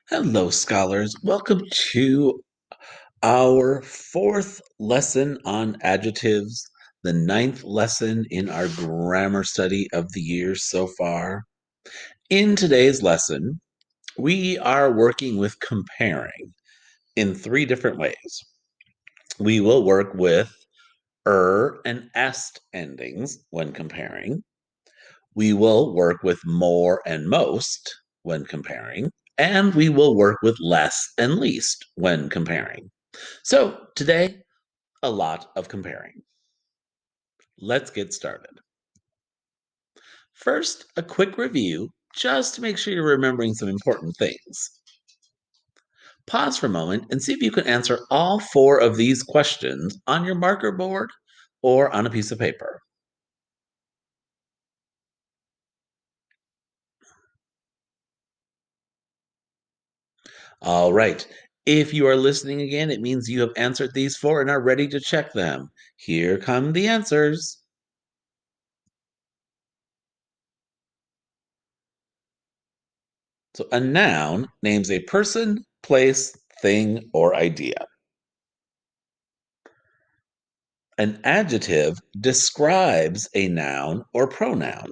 Hello, scholars. Welcome to our fourth lesson on adjectives, the ninth lesson in our grammar study of the year so far. In today's lesson, we are working with comparing in three different ways. We will work with and est endings when comparing. We will work with more and most when comparing, and we will work with less and least when comparing. So today, a lot of comparing. Let's get started. First, a quick review just to make sure you're remembering some important things. Pause for a moment and see if you can answer all four of these questions on your marker board or on a piece of paper. All right. If you are listening again, it means you have answered these four and are ready to check them. Here come the answers. So, a noun names a person, place, thing, or idea. An adjective describes a noun or pronoun.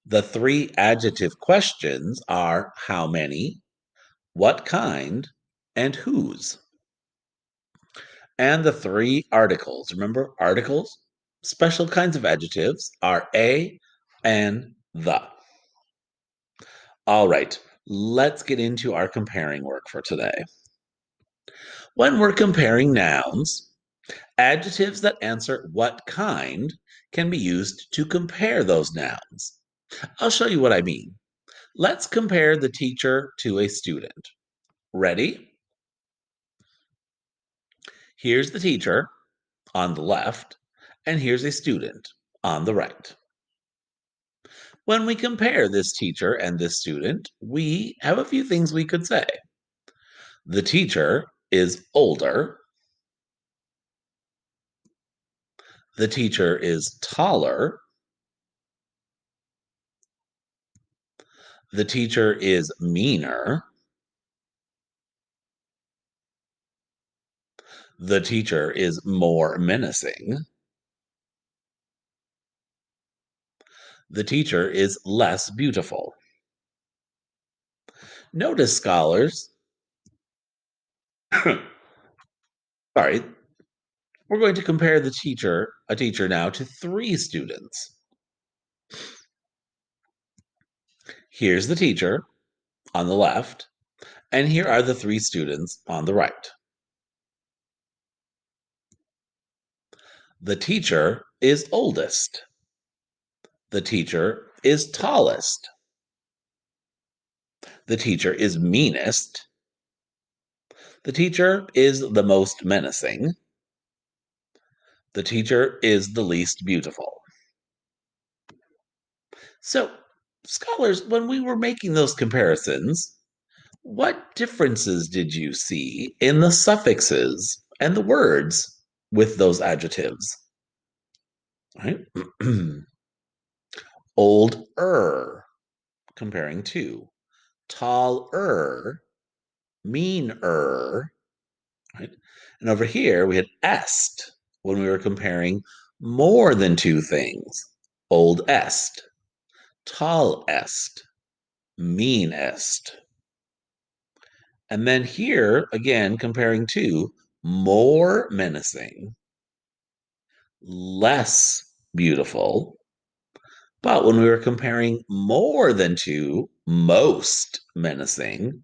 The three adjective questions are how many, what kind, and whose. And the three articles. Remember, articles, special kinds of adjectives, are a and the. All right, let's get into our comparing work for today. When we're comparing nouns, adjectives that answer what kind can be used to compare those nouns. I'll show you what I mean. Let's compare the teacher to a student. Ready? Here's the teacher on the left, and here's a student on the right. When we compare this teacher and this student, we have a few things we could say. The teacher is older. The teacher is taller. The teacher is meaner. The teacher is more menacing. The teacher is less beautiful. Notice, scholars, sorry, we're going to compare a teacher now, to three students. Here's the teacher on the left, and here are the three students on the right. The teacher is oldest. The teacher is tallest. The teacher is meanest. The teacher is the most menacing. The teacher is the least beautiful. So, scholars, when we were making those comparisons, what differences did you see in the suffixes and the words with those adjectives? Right? Older, comparing to. Taller, meaner. Right? And over here, we had est when we were comparing more than two things. Old est, tall est, mean est. And then here, again, comparing to more menacing, less beautiful. But when we were comparing more than two, most menacing,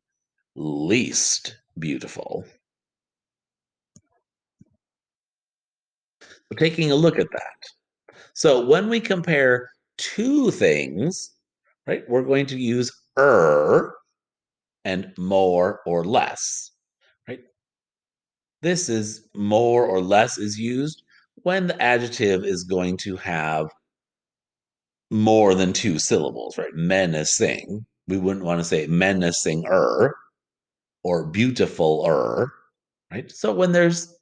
least beautiful. So taking a look at that. So when we compare two things, right, we're going to use and more or less, right? This is more or less is used when the adjective is going to have more than two syllables, right? Menacing. We wouldn't want to say menacing-er or beautiful-er, right? So when there's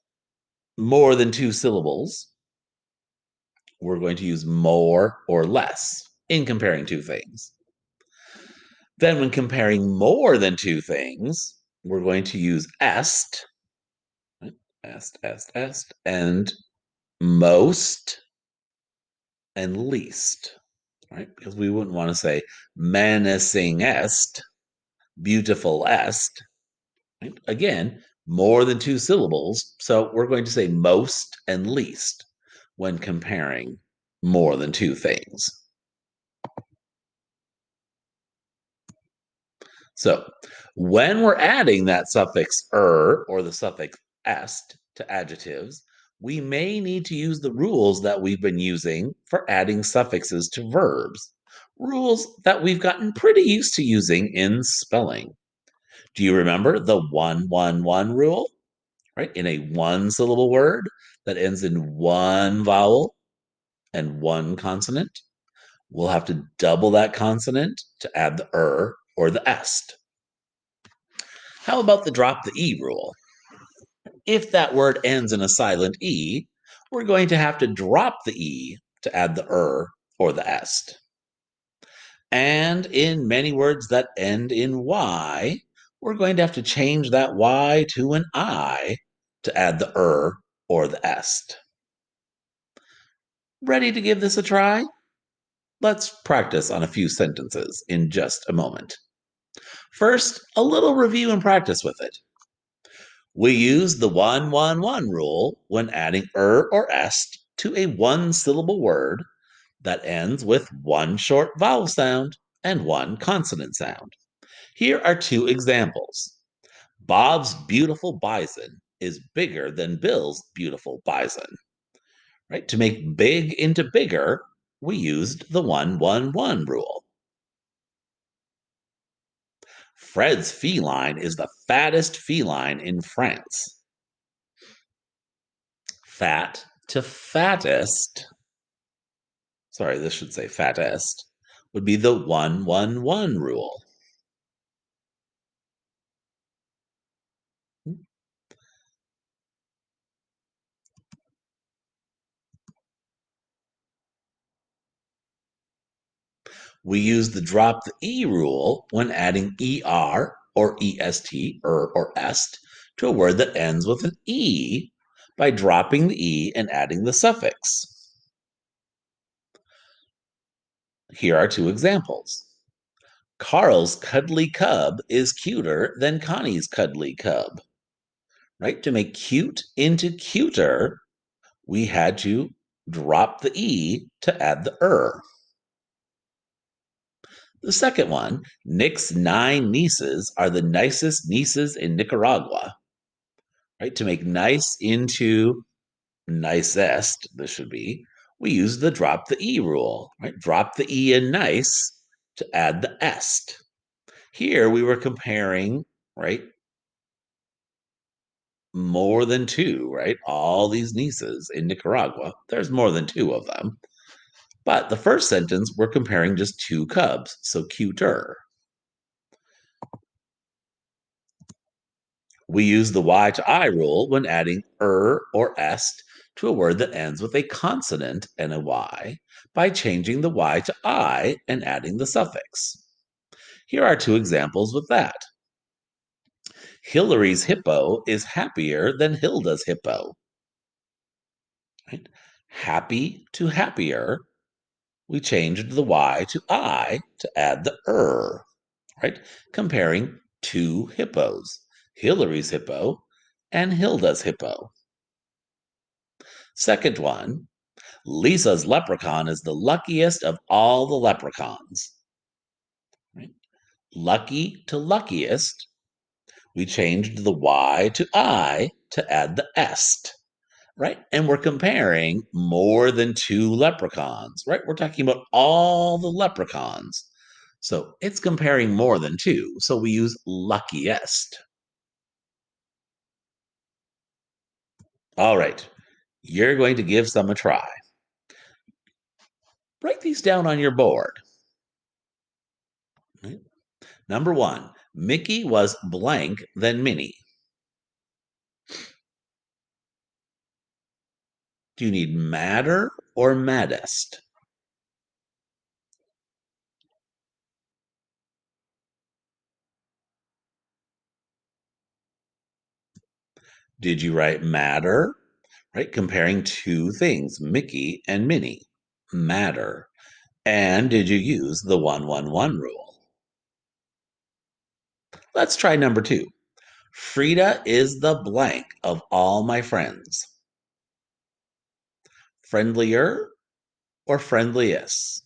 more than two syllables, we're going to use more or less in comparing two things. Then, when comparing more than two things, we're going to use est, right? Est, and most and least, right? Because we wouldn't want to say menacing est, beautiful est, right? Again, more than two syllables. So we're going to say most and least when comparing more than two things. So when we're adding that suffix or the suffix est to adjectives, we may need to use the rules that we've been using for adding suffixes to verbs, rules that we've gotten pretty used to using in spelling. Do you remember the 1-1-1 rule? Right? In a one syllable word that ends in one vowel and one consonant, we'll have to double that consonant to add the or the est. How about the drop the E rule? If that word ends in a silent E, we're going to have to drop the E to add the or the est. And in many words that end in Y, we're going to have to change that Y to an I to add the or the est. Ready to give this a try? Let's practice on a few sentences in just a moment. First, a little review and practice with it. We use the 1-1-1 rule when adding or est to a one syllable word that ends with one short vowel sound and one consonant sound. Here are two examples. Bob's beautiful bison is bigger than Bill's beautiful bison. Right? To make big into bigger, we used the 1-1-1 rule. Fred's feline is the fattest feline in France. Fat to fattest, sorry, this should say fattest, would be the 1-1-1 rule. We use the drop the E rule when adding ER or EST or est to a word that ends with an E by dropping the E and adding the suffix. Here are two examples. Carl's cuddly cub is cuter than Connie's cuddly cub. Right? To make cute into cuter, we had to drop the E to add the The second one, Nick's 9 nieces are the nicest nieces in Nicaragua. Right? To make nice into nicest, this should be, we use the drop the E rule. Right? Drop the E in nice to add the est. Here we were comparing, right? More than two, right? All these nieces in Nicaragua. There's more than two of them. But the first sentence, we're comparing just two cubs, so cuter. We use the Y to I rule when adding or est to a word that ends with a consonant and a Y by changing the Y to I and adding the suffix. Here are two examples with that. Hillary's hippo is happier than Hilda's hippo. Right? Happy to happier, we changed the Y to I to add the right? Comparing two hippos, Hillary's hippo and Hilda's hippo. Second one, Lisa's leprechaun is the luckiest of all the leprechauns. Right? Lucky to luckiest, we changed the Y to I to add the est. Right? And we're comparing more than two leprechauns, right? We're talking about all the leprechauns. So it's comparing more than two. So we use luckiest. All right. You're going to give some a try. Write these down on your board. Right? Number one, Mickey was blank than Minnie. Do you need madder or maddest? Did you write matter? Right, comparing two things, Mickey and Minnie. Matter. And did you use the 1-1-1 rule? Let's try number 2. Frida is the blank of all my friends. Friendlier or friendliest?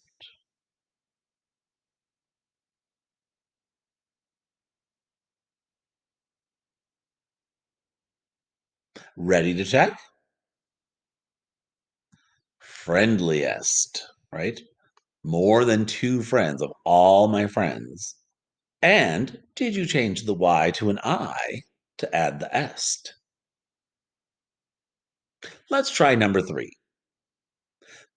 Ready to check? Friendliest, right? More than two friends of all my friends. And did you change the Y to an I to add the est? Let's try number 3.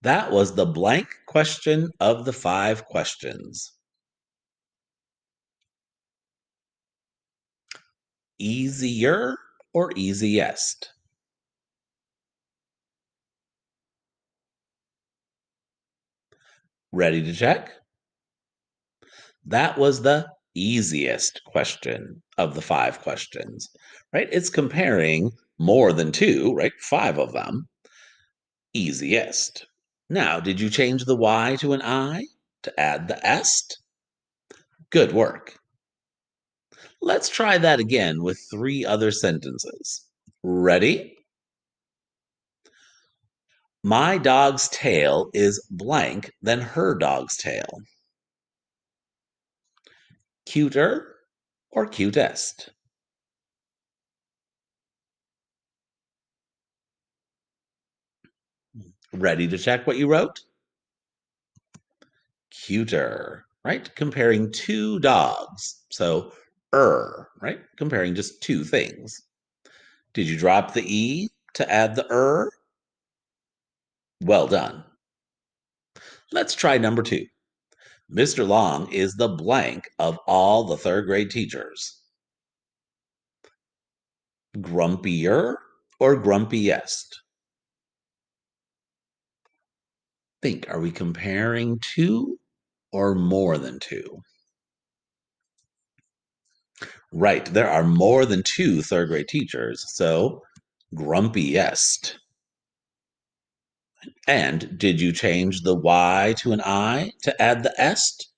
That was the blank question of the 5 questions. Easier or easiest? Ready to check? That was the easiest question of the 5 questions, right? It's comparing more than two, right? 5 of them. Easiest. Now, did you change the Y to an I to add the est? Good work. Let's try that again with 3 other sentences. Ready? My dog's tail is blank than her dog's tail. Cuter or cutest? Ready to check what you wrote? Cuter, right? Comparing two dogs. So, right? Comparing just two things. Did you drop the E to add the Well done. Let's try number 2. Mr. Long is the blank of all the third grade teachers. Grumpier or grumpiest? Think, are we comparing two or more than two? Right, there are more than two third grade teachers, so grumpiest. And did you change the Y to an I to add the est?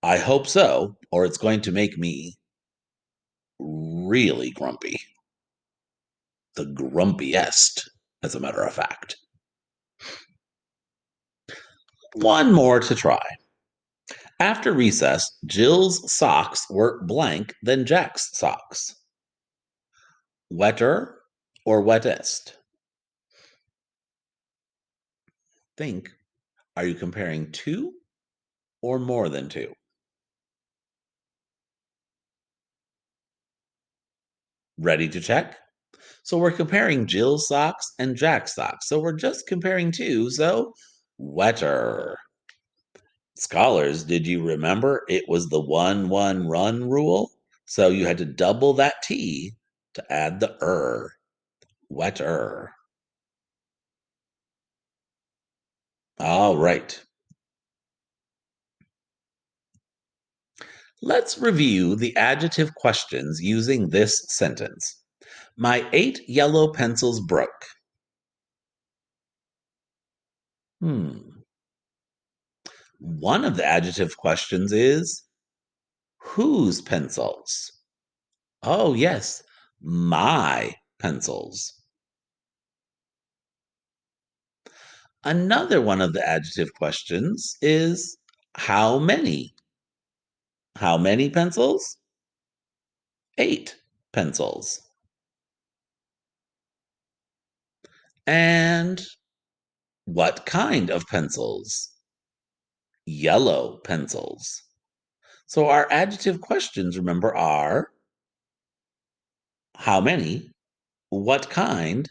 I hope so, or it's going to make me really grumpy. The grumpiest, as a matter of fact. One more to try. After recess, Jill's socks were blank than Jack's socks. Wetter or wettest? Think, are you comparing two or more than two? Ready to check? So we're comparing Jill's socks and Jack's socks. So we're just comparing two. So wetter. Scholars, did you remember it was the 1-1 run rule? So you had to double that T to add the wetter. All right. Let's review the adjective questions using this sentence. My 8 yellow pencils broke. Hmm. One of the adjective questions is whose pencils? Oh, yes, my pencils. Another one of the adjective questions is how many? How many pencils? 8 pencils. And what kind of pencils? Yellow pencils. So our adjective questions, remember, are how many, what kind,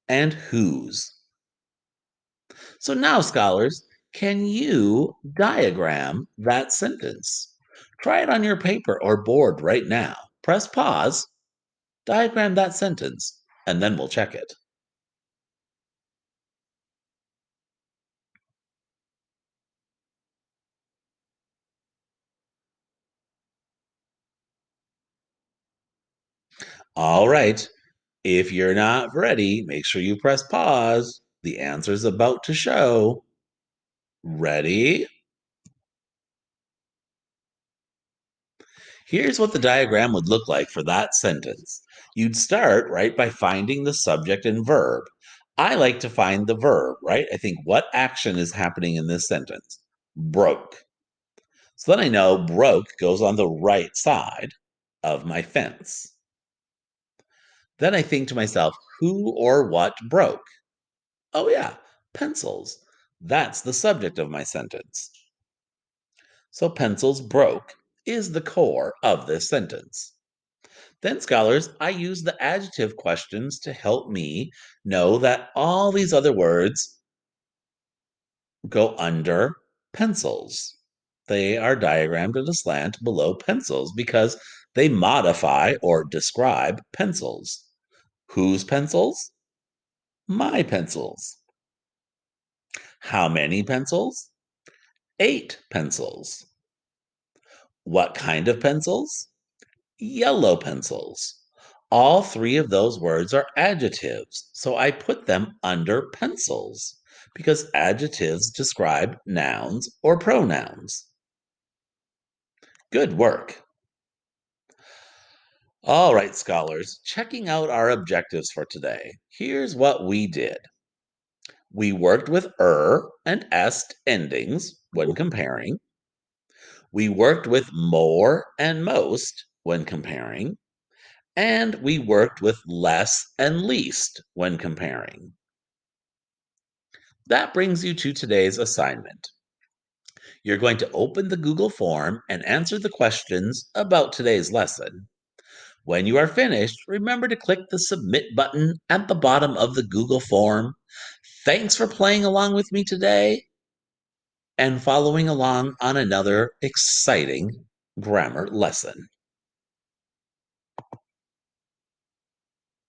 and whose. So now, scholars, can you diagram that sentence? Try it on your paper or board right now. Press pause, diagram that sentence, and then we'll check it. All right. If you're not ready, make sure you press pause. The answer's about to show. Ready? Here's what the diagram would look like for that sentence. You'd start, right, by finding the subject and verb. I like to find the verb, right? I think what action is happening in this sentence? Broke. So then I know broke goes on the right side of my fence. Then I think to myself, who or what broke? Oh, yeah, pencils. That's the subject of my sentence. So pencils broke is the core of this sentence. Then, scholars, I use the adjective questions to help me know that all these other words go under pencils. They are diagrammed at a slant below pencils because they modify or describe pencils. Whose pencils? My pencils. How many pencils? 8 pencils. What kind of pencils? Yellow pencils. All three of those words are adjectives, so I put them under pencils because adjectives describe nouns or pronouns. Good work. All right, scholars, checking out our objectives for today. Here's what we did. We worked with and est endings when comparing. We worked with more and most when comparing. And we worked with less and least when comparing. That brings you to today's assignment. You're going to open the Google form and answer the questions about today's lesson. When you are finished, remember to click the submit button at the bottom of the Google form. Thanks for playing along with me today and following along on another exciting grammar lesson.